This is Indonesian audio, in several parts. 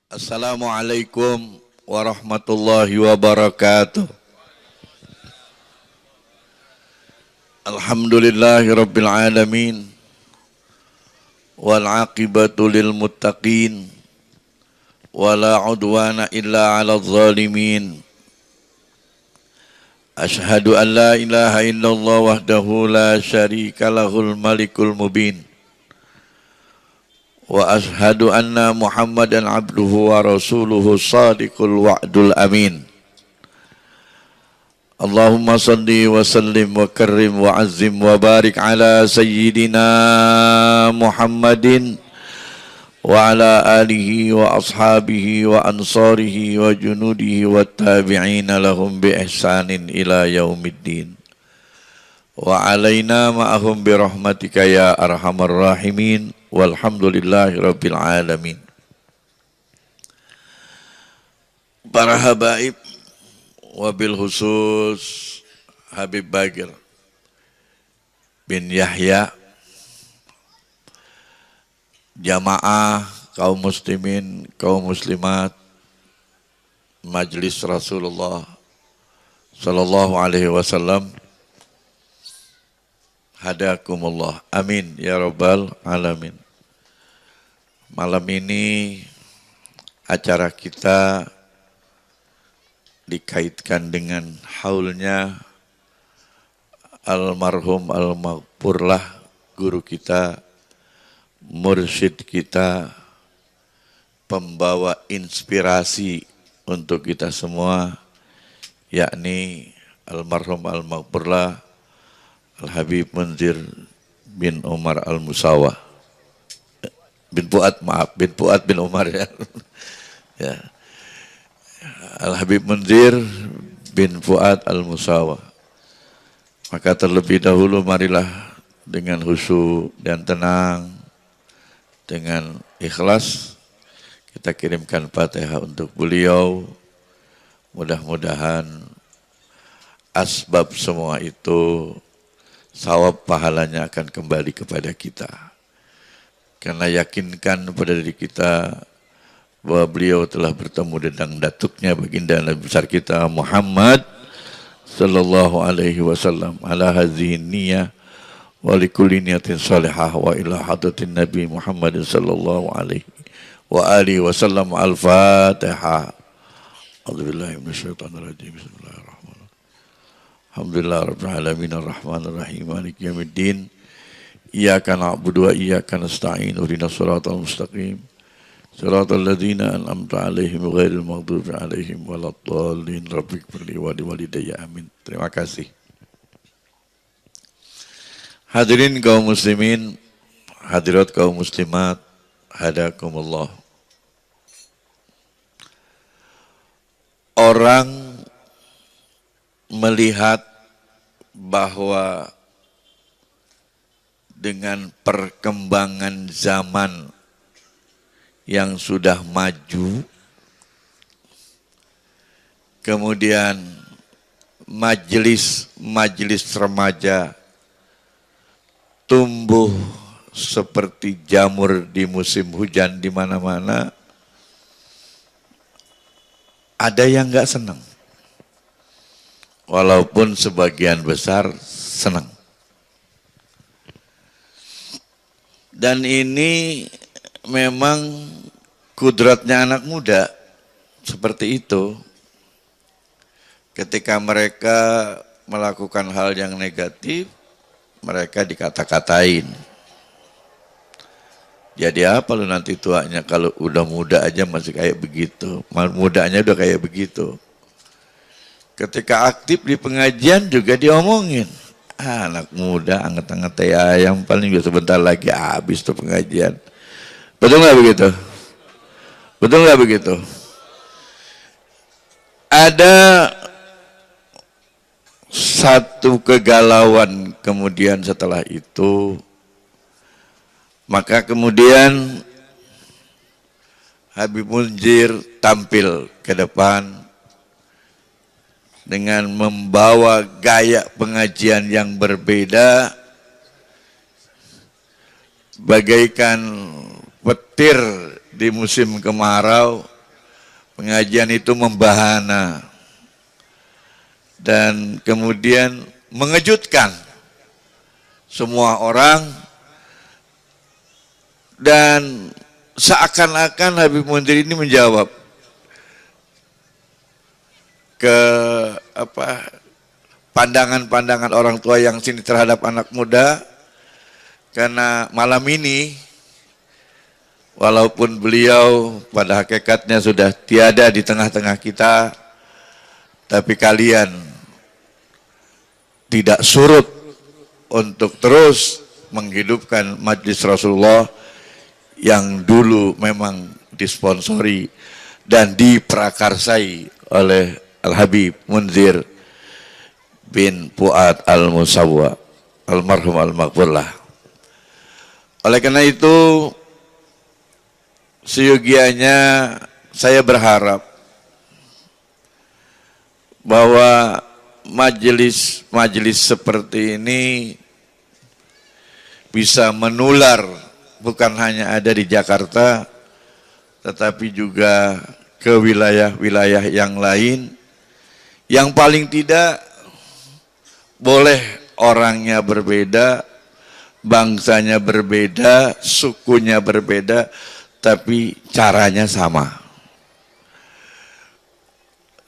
Assalamualaikum warahmatullahi wabarakatuh. Alhamdulillahi rabbil alamin. Wal aqibatu lil muttaqin. Wala udwana illa ala zalimin. Ashhadu an la ilaha illallah wahdahu la syarika lahul malikul mubin. Wa ashhadu anna Muhammadan abduhu wa rasuluhu sadiqul wa'dul amin. Allahumma salli wa sallim wa karrim wa azzim wa barik ala sayyidina Muhammadin wa ala alihi wa ashabihi wa ansarihi wa junudihi wa tabi'ina lahum bi ihsanin ila yaumiddin. Wa alaina ma'ahum bi rahmatika ya arhamar rahimin. Walhamdulillahi rabbil alamin. Para habaib, wabil khusus Habib Bagir bin Yahya, jamaah kaum muslimin, kaum muslimat, Majlis Rasulullah sallallahu alaihi wasallam, hadakumullah, amin ya rabbal alamin. Malam ini acara kita dikaitkan dengan haulnya almarhum al-maghfurlah, guru kita, mursyid kita, pembawa inspirasi untuk kita semua, yakni almarhum al-maghfurlah Al-Habib Munzir bin Umar Al-Musawa. Bin Fuad bin Umar ya. Ya. Al-Habib Munzir bin Fuad Al-Musawa. Maka terlebih dahulu marilah dengan khusyuk dan tenang, dengan ikhlas kita kirimkan Fatihah untuk beliau. Mudah-mudahan asbab semua itu sawab pahalanya akan kembali kepada kita. Karena yakinkan pada diri kita bahwa beliau telah bertemu dengan datuknya baginda Nabi besar kita Muhammad sallallahu alaihi wasallam ala hadhihi niyyah wa likulli niyatin salihah wa ila hadratin Nabi Muhammad sallallahu alaihi wa alihi wasallam. Al-Fatihah. A'udzubillahi minasyaitonir rajim. Bismillahirrahmanirrahim. Alhamdulillah rabbil alamin arrahmanir rahim maliki yaumiddin. Iyyaka na'budu wa iyyaka nasta'in ihdinas siratal mustaqim siratal ladzina an'amta 'alaihim ghairil maghdubi 'alaihim waladdallin. Rabbighfirli wa liwalidayya amin. Terima kasih. Hadirin kaum muslimin, hadirat kaum muslimat, hadakumullah. Orang melihat bahwa dengan perkembangan zaman yang sudah maju, kemudian majelis remaja tumbuh seperti jamur di musim hujan di mana-mana, ada yang nggak senang, walaupun sebagian besar senang. Dan ini memang kudratnya anak muda seperti itu. Ketika mereka melakukan hal yang negatif, mereka dikata-katain. Jadi apa lu nanti tuanya kalau udah muda aja masih kayak begitu. Mudanya udah kayak begitu. Ketika aktif di pengajian juga diomongin. Anak muda anget-anget teh ayam paling juga sebentar lagi habis tuh pengajian. Betul nggak begitu? Betul nggak begitu? Ada satu kegalauan kemudian setelah itu, maka kemudian Habib Munzir tampil ke depan dengan membawa gaya pengajian yang berbeda, bagaikan petir di musim kemarau Pengajian itu membahana dan kemudian mengejutkan semua orang, dan seakan-akan Habib Munzir ini menjawab ke pandangan-pandangan orang tua yang sini terhadap anak muda. Karena malam ini walaupun beliau pada hakikatnya sudah tiada di tengah-tengah kita, tapi kalian tidak surut untuk terus menghidupkan Majelis Rasulullah yang dulu memang disponsori dan diprakarsai oleh Al-Habib Munzir bin Fuad Al-Musawwa almarhum al-maghfurlah. Oleh karena itu, seyogianya saya berharap bahwa majelis seperti ini bisa menular, bukan hanya ada di Jakarta, tetapi juga ke wilayah-wilayah yang lain. Yang paling tidak boleh orangnya berbeda, bangsanya berbeda, sukunya berbeda, tapi caranya sama.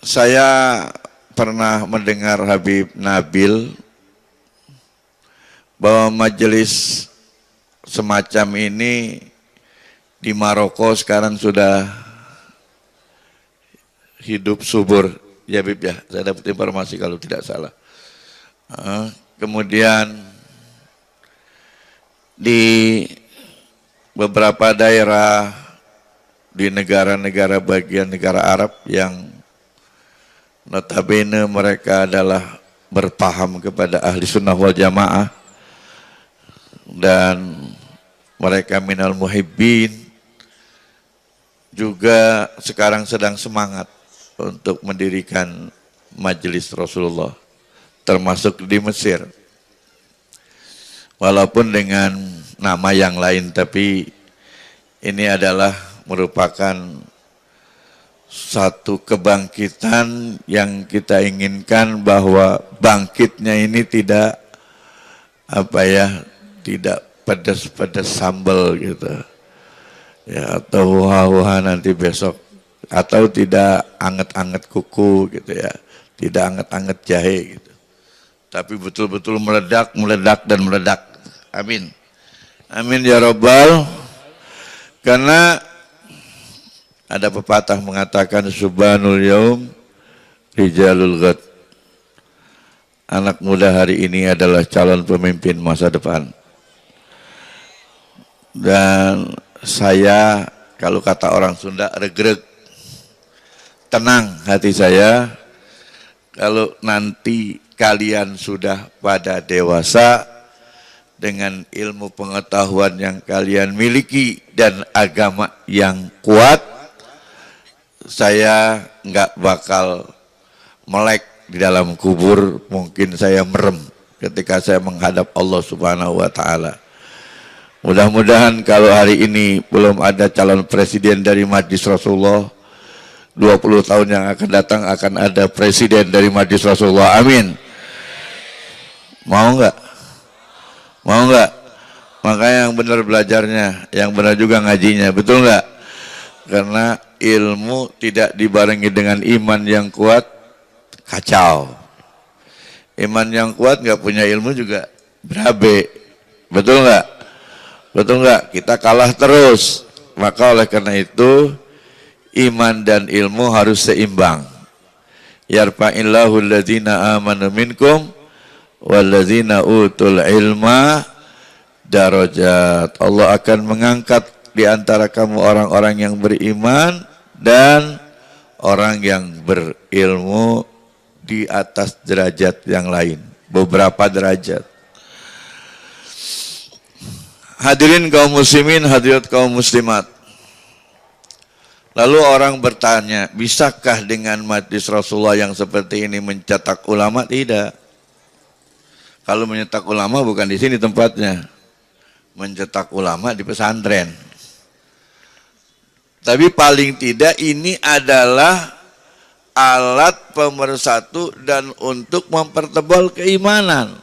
Saya pernah mendengar Habib Nabil bahwa majelis semacam ini di Maroko sekarang sudah hidup subur. Ya Habib ya, saya dapat informasi kalau tidak salah. Kemudian di beberapa daerah di negara-negara bagian negara Arab yang notabene mereka adalah berpaham kepada ahli sunnah wal jamaah dan mereka minal muhibbin, juga sekarang sedang semangat untuk mendirikan majelis Rasulullah, termasuk di Mesir. Walaupun dengan nama yang lain, tapi ini adalah merupakan satu kebangkitan yang kita inginkan, bahwa bangkitnya ini tidak tidak pedas-pedas sambal gitu ya, atau wah nanti besok, atau tidak anget-anget kuku gitu ya, tidak anget-anget jahe gitu, tapi betul-betul meledak dan meledak. Amin, amin ya Rabbal. Karena ada pepatah mengatakan subhanul yaum rijalul ghad, anak muda hari ini adalah calon pemimpin masa depan. Dan saya, kalau kata orang Sunda, regreg, tenang hati saya kalau nanti kalian sudah pada dewasa dengan ilmu pengetahuan yang kalian miliki dan agama yang kuat. Saya nggak bakal melek di dalam kubur, mungkin saya merem ketika saya menghadap Allah Subhanahu wa Ta'ala. Mudah-mudahan kalau hari ini belum ada calon presiden dari Majelis Rasulullah, 20 tahun yang akan datang akan ada presiden dari Majelis Rasulullah. Amin. Mau nggak? Mau nggak? Makanya yang benar belajarnya, yang benar juga ngajinya, betul nggak? Karena ilmu tidak dibarengi dengan iman yang kuat, kacau. Iman yang kuat nggak punya ilmu juga berabe, betul nggak? Betul nggak? Kita kalah terus. Maka oleh karena itu iman dan ilmu harus seimbang. Yarfa'illahu alladzina amanu minkum walladzina utul ilma darajat. Allah akan mengangkat di antara kamu orang-orang yang beriman dan orang yang berilmu di atas derajat yang lain, beberapa derajat. Hadirin kaum muslimin, hadirat kaum muslimat. Lalu orang bertanya, bisakah dengan majelis Rasulullah yang seperti ini mencetak ulama? Tidak. Kalau mencetak ulama bukan di sini tempatnya. Mencetak ulama di pesantren. Tapi paling tidak ini adalah alat pemersatu dan untuk mempertebal keimanan.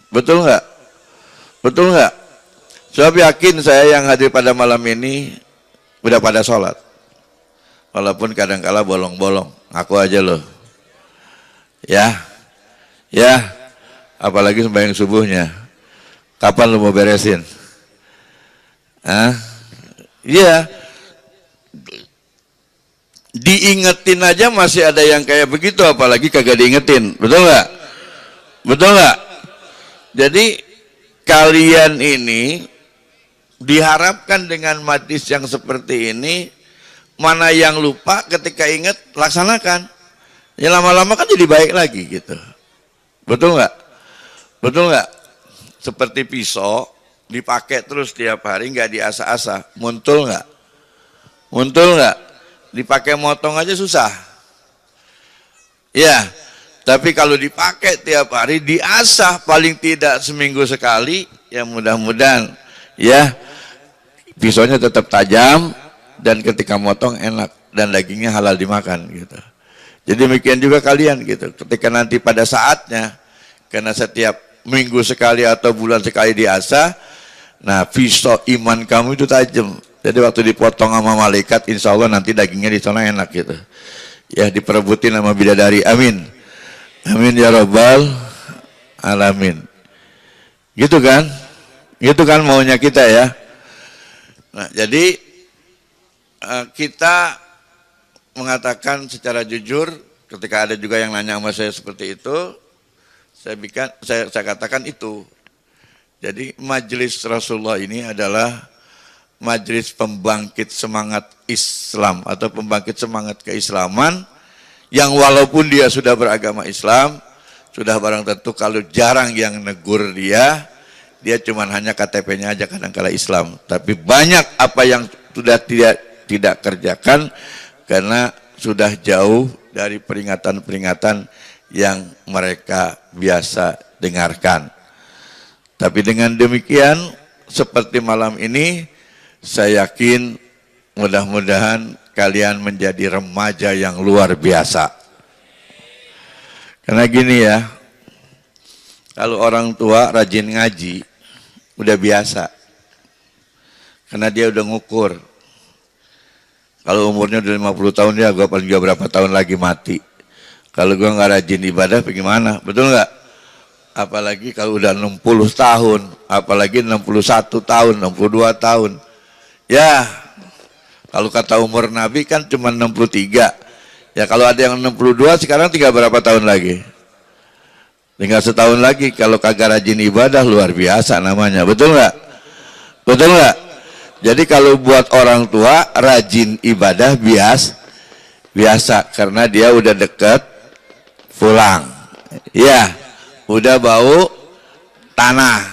Betul nggak? Betul nggak? Sebab yakin saya yang hadir pada malam ini udah pada sholat. Walaupun kadang-kala bolong-bolong. Aku aja loh. Ya. Ya. Apalagi sembahyang subuhnya. Kapan lu mau beresin? Iya. Diingetin aja masih ada yang kayak begitu, apalagi kagak diingetin. Betul nggak? Betul nggak? Jadi kalian ini diharapkan dengan majlis yang seperti ini, mana yang lupa ketika ingat laksanakan. Ya lama-lama kan jadi baik lagi gitu. Betul nggak? Betul nggak? Seperti pisau dipakai terus tiap hari, nggak diasah-asah, muntul nggak? Muntul nggak? Dipakai motong aja susah. Ya, tapi kalau dipakai tiap hari, diasah paling tidak seminggu sekali, ya mudah-mudahan ya pisaunya tetap tajam dan ketika motong enak dan dagingnya halal dimakan gitu. Jadi demikian juga kalian gitu. Ketika nanti pada saatnya, karena setiap minggu sekali atau bulan sekali diasah, nah pisau iman kamu itu tajam. Jadi waktu dipotong sama malaikat, insya Allah nanti dagingnya di sana enak gitu. Ya diperebutin sama bidadari. Amin. Amin ya Rabbal alamin. Gitu kan? Gitu kan maunya kita ya. Nah jadi kita mengatakan secara jujur, ketika ada juga yang nanya sama saya seperti itu, saya katakan itu. Jadi majelis Rasulullah ini adalah majelis pembangkit semangat Islam atau pembangkit semangat keislaman yang walaupun dia sudah beragama Islam, sudah barang tentu kalau jarang yang negur dia cuma hanya KTP-nya aja kadang-kala Islam, tapi banyak apa yang sudah tidak kerjakan karena sudah jauh dari peringatan-peringatan yang mereka biasa dengarkan. Tapi dengan demikian, seperti malam ini, saya yakin mudah-mudahan kalian menjadi remaja yang luar biasa. Karena gini ya, kalau orang tua rajin ngaji, udah biasa. Karena dia udah ngukur. Kalau umurnya udah 50 tahun, ya gue paling juga berapa tahun lagi mati. Kalau gue nggak rajin ibadah, bagaimana? Betul nggak? Apalagi kalau udah 60 tahun, apalagi 61 tahun, 62 tahun. Ya, kalau kata umur Nabi kan cuma 63. Ya kalau ada yang 62, sekarang tinggal berapa tahun lagi? Tinggal setahun lagi. Kalau kagak rajin ibadah, luar biasa namanya. Betul nggak? Betul nggak? Jadi kalau buat orang tua, rajin ibadah biasa. Karena dia udah deket pulang. Ya. Udah bau tanah.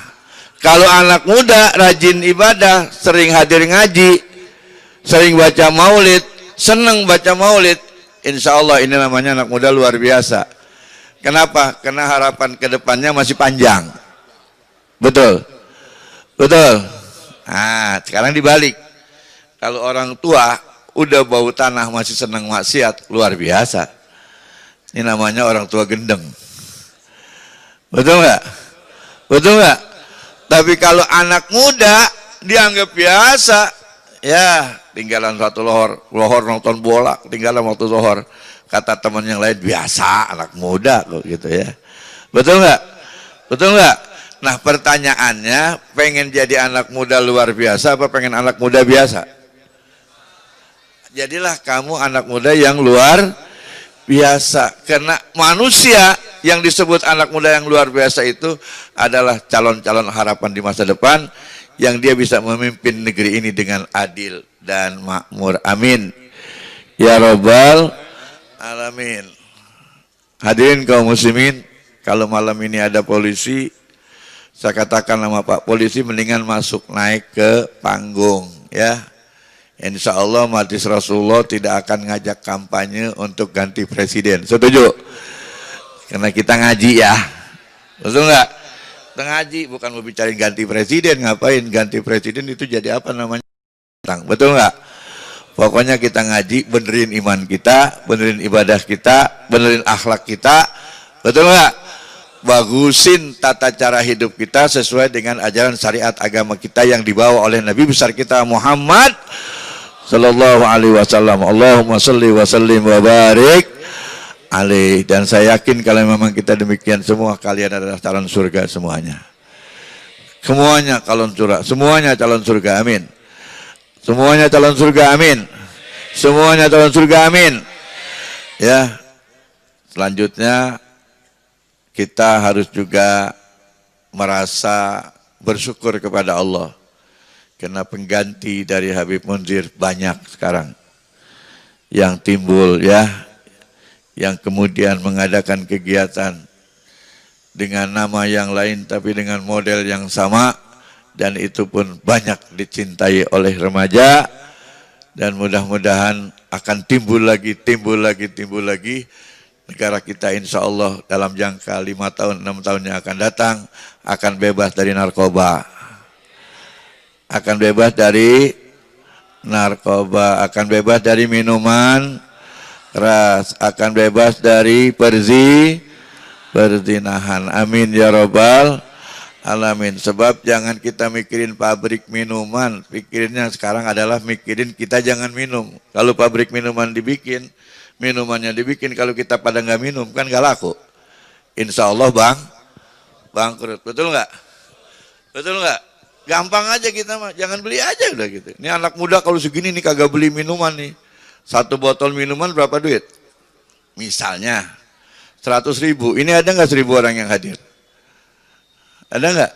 Kalau anak muda rajin ibadah, sering hadir ngaji, sering baca maulid, seneng baca maulid, insya Allah ini namanya anak muda luar biasa. Kenapa? Karena harapan kedepannya masih panjang. Betul? Betul? Nah, sekarang dibalik. Kalau orang tua udah bau tanah masih seneng maksiat, luar biasa. Ini namanya orang tua gendeng. Betul nggak? Betul nggak? Tapi kalau anak muda dianggap biasa, ya tinggalan satu lohor nonton bola, tinggalan waktu lohor. Kata teman yang lain biasa anak muda kok gitu ya. Betul nggak? Betul nggak? Nah pertanyaannya, pengen jadi anak muda luar biasa apa pengen anak muda biasa? Jadilah kamu anak muda yang luar biasa. Karena manusia yang disebut anak muda yang luar biasa itu adalah calon-calon harapan di masa depan yang dia bisa memimpin negeri ini dengan adil dan makmur. Amin. Ya Rabbal alamin. Hadirin kaum muslimin, kalau malam ini ada polisi, saya katakan sama Pak Polisi mendingan masuk naik ke panggung ya. Insya Allah majelis Rasulullah tidak akan ngajak kampanye untuk ganti presiden. Setuju? Karena kita ngaji ya, betul nggak? Kita ngaji bukan mau bicarain ganti presiden, ngapain ganti presiden itu jadi apa namanya? Betul nggak? Pokoknya kita ngaji, benerin iman kita, benerin ibadah kita, benerin akhlak kita. Betul nggak? Bagusin tata cara hidup kita sesuai dengan ajaran syariat agama kita yang dibawa oleh Nabi besar kita Muhammad sallallahu alaihi wasallam. Allahumma sholli wa sallim wa barik alaih. Dan saya yakin kalau memang kita demikian semua, kalian adalah calon surga semuanya. Semuanya calon surga, semuanya calon surga, amin. Semuanya calon surga, amin. Semuanya calon surga, amin. Ya. Selanjutnya kita harus juga merasa bersyukur kepada Allah karena pengganti dari Habib Munzir banyak sekarang yang timbul, ya, yang kemudian mengadakan kegiatan dengan nama yang lain tapi dengan model yang sama, dan itu pun banyak dicintai oleh remaja, dan mudah-mudahan akan timbul lagi. Negara kita insya Allah dalam jangka 5 tahun, 6 tahun yang akan datang akan bebas dari narkoba, akan bebas dari narkoba, akan bebas dari minuman keras, akan bebas dari perzinahan. Amin ya rabbal alamin. Sebab jangan kita mikirin pabrik minuman, pikirinnya sekarang adalah mikirin kita jangan minum. Kalau pabrik minuman dibikin, minumannya dibikin, kalau kita pada nggak minum kan nggak laku. Insya Allah bangkrut. Betul nggak? Betul nggak? Gampang aja kita mah, jangan beli aja udah gitu. Ini anak muda kalau segini nih kagak beli minuman nih. 1 botol minuman berapa duit? Misalnya 100.000. Ini ada nggak 1.000 orang yang hadir? Ada nggak?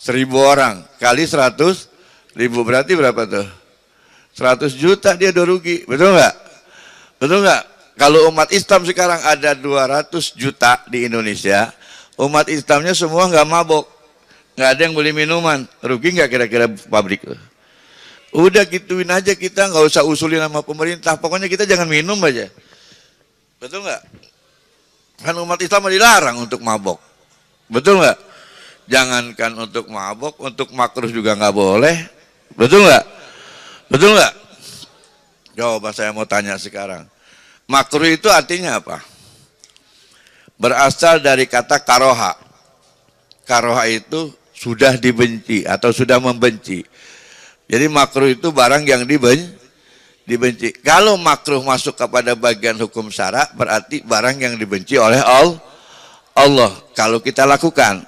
1.000 orang kali 100.000 berarti berapa tuh? 100 juta dia udah rugi. Betul nggak? Betul nggak? Kalau umat Islam sekarang ada 200 juta di Indonesia, umat Islamnya semua nggak mabok, nggak ada yang beli minuman, rugi nggak kira-kira pabrik? Udah gituin aja, kita nggak usah usulin sama pemerintah, pokoknya kita jangan minum aja. Betul nggak? Kan umat Islam dilarang untuk mabok, betul nggak? Jangankan untuk mabok, untuk makruh juga nggak boleh, betul nggak? Betul nggak? Coba saya mau tanya sekarang, makruh itu artinya apa? Berasal dari kata karoha. Karoha itu sudah dibenci atau sudah membenci. Jadi makruh itu barang yang dibenci. Kalau makruh masuk kepada bagian hukum syara, berarti barang yang dibenci oleh Allah. Kalau kita lakukan,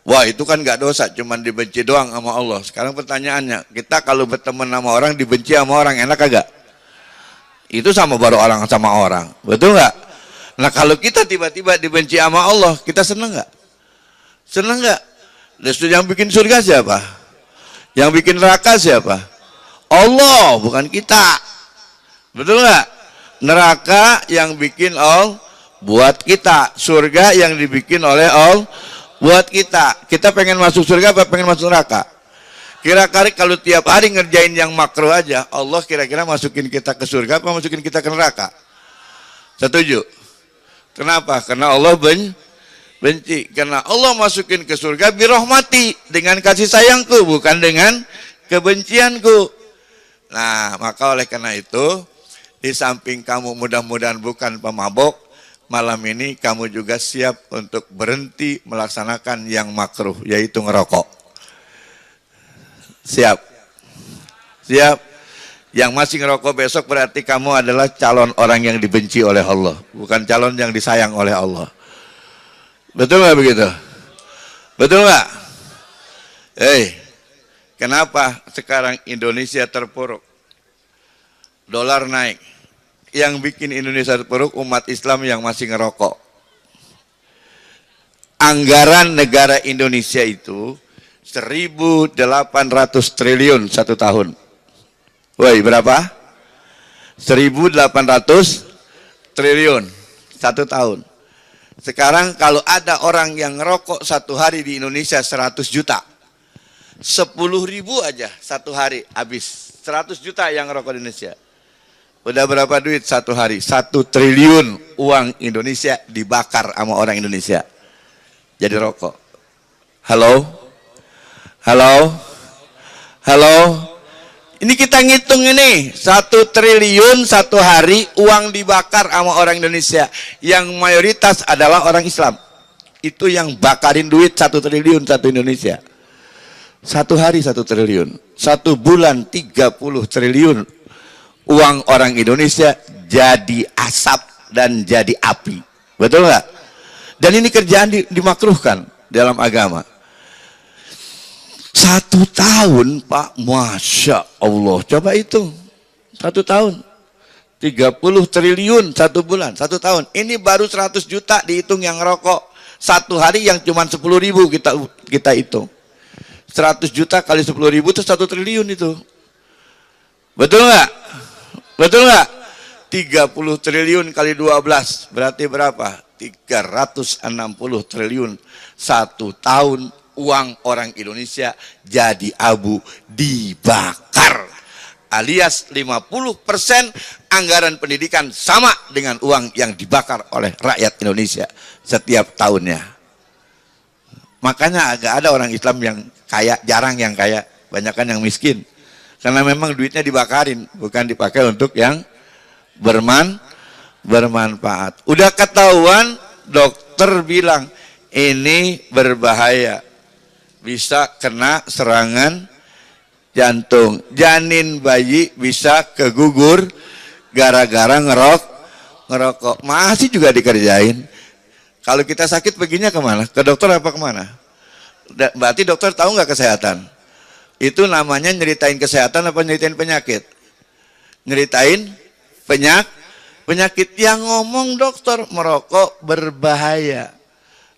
wah itu kan gak dosa, cuman dibenci doang sama Allah. Sekarang pertanyaannya, kita kalau berteman sama orang, dibenci sama orang, enak kagak? Itu sama baru orang sama orang, betul nggak? Nah kalau kita tiba-tiba dibenci sama Allah, kita seneng nggak? Seneng nggak? Yang bikin surga siapa? Yang bikin neraka siapa? Allah, bukan kita. Betul nggak? Neraka yang bikin Allah buat kita, surga yang dibikin oleh Allah buat kita. Kita pengen masuk surga apa pengen masuk neraka? Kira-kira kalau tiap hari ngerjain yang makruh aja, Allah kira-kira masukin kita ke surga apa masukin kita ke neraka? Setuju? Kenapa? Karena Allah benci. Karena Allah masukin ke surga birahmati, dengan kasih sayangku, bukan dengan kebencianku. Nah, maka oleh karena itu, di samping kamu mudah-mudahan bukan pemabok, malam ini kamu juga siap untuk berhenti melaksanakan yang makruh, yaitu ngerokok. Siap? Siap? Yang masih ngerokok besok berarti kamu adalah calon orang yang dibenci oleh Allah, bukan calon yang disayang oleh Allah. Betul nggak begitu? Betul nggak? Kenapa sekarang Indonesia terpuruk? Dolar naik. Yang bikin Indonesia terpuruk umat Islam yang masih ngerokok. Anggaran negara Indonesia itu 1.800 triliun satu tahun. Woi, berapa? 1.800 triliun satu tahun. Sekarang kalau ada orang yang ngerokok satu hari di Indonesia 100 juta. 10.000 aja satu hari habis. 100 juta yang ngerokok di Indonesia. Udah berapa duit satu hari? 1 triliun uang Indonesia dibakar sama orang Indonesia. Jadi rokok. Halo? Halo? Halo? Ini kita ngitung ini 1 triliun satu hari uang dibakar sama orang Indonesia yang mayoritas adalah orang Islam. Itu yang bakarin duit 1 triliun satu Indonesia. Satu hari 1 triliun, 1 bulan 30 triliun uang orang Indonesia jadi asap dan jadi api. Betul nggak? Dan ini kerjaan dimakruhkan dalam agama. 1 tahun Pak, Masya Allah, coba itu 1 tahun 30 triliun 1 bulan, 1 tahun. Ini baru 100 juta dihitung yang rokok. 1 hari yang cuma 10.000 kita hitung. 100 juta kali 10.000 itu 1 triliun itu. Betul nggak? Betul nggak? 30 triliun kali 12 berarti berapa? 360 triliun 1 tahun uang orang Indonesia jadi abu dibakar. Alias 50% anggaran pendidikan sama dengan uang yang dibakar oleh rakyat Indonesia setiap tahunnya. Makanya agak ada orang Islam yang kaya, jarang yang kaya, banyakkan yang miskin. Karena memang duitnya dibakarin, bukan dipakai untuk yang bermanfaat. Udah ketahuan, dokter bilang ini berbahaya, bisa kena serangan jantung. Janin bayi bisa kegugur gara-gara ngerokok. Masih juga dikerjain. Kalau kita sakit perginya kemana? Ke dokter apa kemana? Berarti dokter tahu nggak kesehatan? Itu namanya nyeritain kesehatan apa nyeritain penyakit? Nyeritain penyakit. Yang ngomong dokter, merokok berbahaya,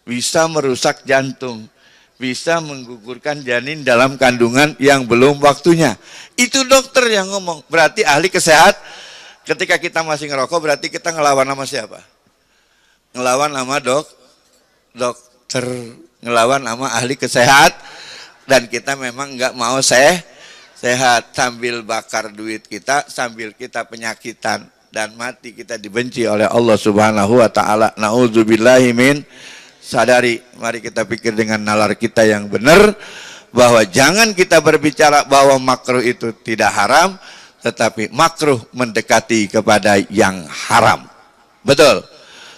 bisa merusak jantung, bisa menggugurkan janin dalam kandungan yang belum waktunya. Itu dokter yang ngomong. Berarti ahli kesehatan. Ketika kita masih ngerokok berarti kita ngelawan sama siapa? Ngelawan sama dokter, ngelawan sama ahli kesehatan. Dan kita memang nggak mau sehat, sambil bakar duit kita, sambil kita penyakitan dan mati, kita dibenci oleh Allah Subhanahu wa taala. Nauzubillahi min. Sadari, mari kita pikir dengan nalar kita yang benar bahwa jangan kita berbicara bahwa makruh itu tidak haram, tetapi makruh mendekati kepada yang haram. Betul?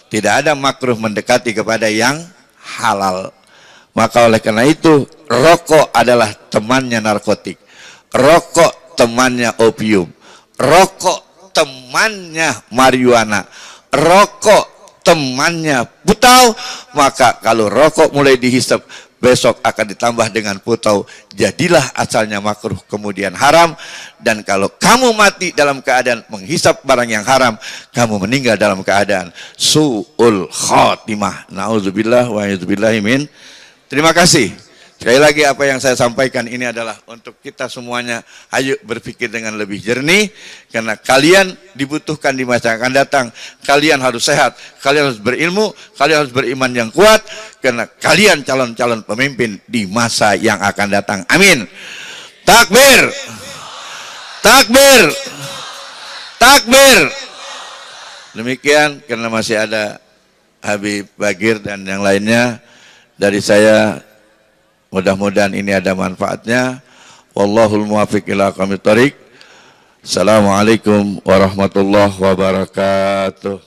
Tidak ada makruh mendekati kepada yang halal. Maka oleh karena itu, rokok adalah temannya narkotik. Rokok temannya opium. Rokok temannya marijuana. Rokok temannya putau. Maka kalau rokok mulai dihisap, besok akan ditambah dengan putau. Jadilah asalnya makruh kemudian haram. Dan kalau kamu mati dalam keadaan menghisap barang yang haram, kamu meninggal dalam keadaan su'ul khotimah. Na'udzubillah wa a'udzubillahi min. Terima kasih. Sekali lagi apa yang saya sampaikan ini adalah untuk kita semuanya. Ayo berpikir dengan lebih jernih. Karena kalian dibutuhkan di masa yang akan datang. Kalian harus sehat. Kalian harus berilmu. Kalian harus beriman yang kuat. Karena kalian calon-calon pemimpin di masa yang akan datang. Amin. Takbir. Takbir. Takbir. Demikian karena masih ada Habib Bagir dan yang lainnya. Dari saya, mudah-mudahan ini ada manfaatnya. Wallahul muwaffiq ila aqwamit thoriq. Assalamualaikum warahmatullahi wabarakatuh.